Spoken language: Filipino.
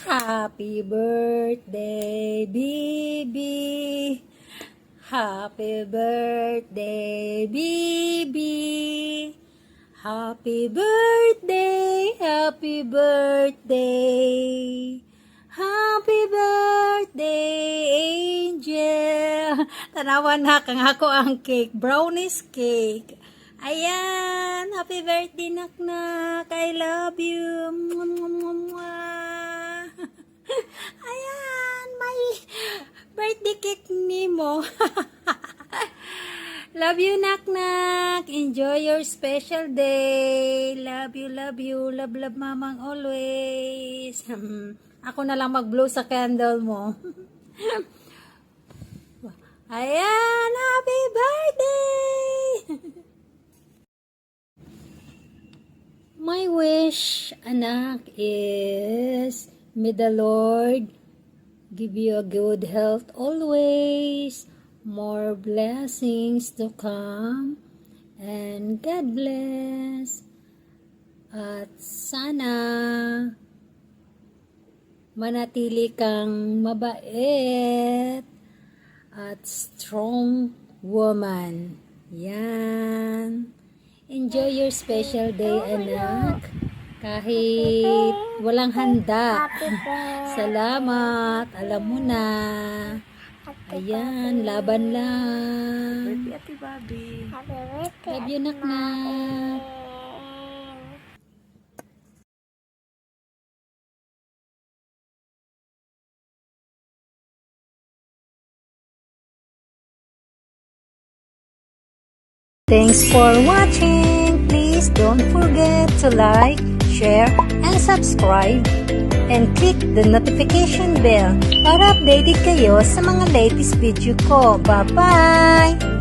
Happy birthday, baby. Happy birthday, baby. Happy birthday, happy birthday. Happy birthday, Angel. Tanawan na kang ako ang cake, brownies cake. Ayan, happy birthday, naknak. I love you. Ayan, my birthday cake ni mo. Love you, naknak. Enjoy your special day. Love you, love you. Love, love, mamang always. Ako na lang mag-blow sa candle mo. Ayan, happy birthday! My wish, anak, is may the Lord give you a good health always, more blessings to come, and God bless. At sana manatili kang mabait at strong woman. Yan. Enjoy your special day, anak. Kahit walang handa. Salamat. Alam mo na. Ayan, laban lang. Happy Bobby. Love you, naknak. Thanks for watching. Please don't forget to like, share, and subscribe. And click the notification bell para updated kayo sa mga latest video ko. Bye-bye!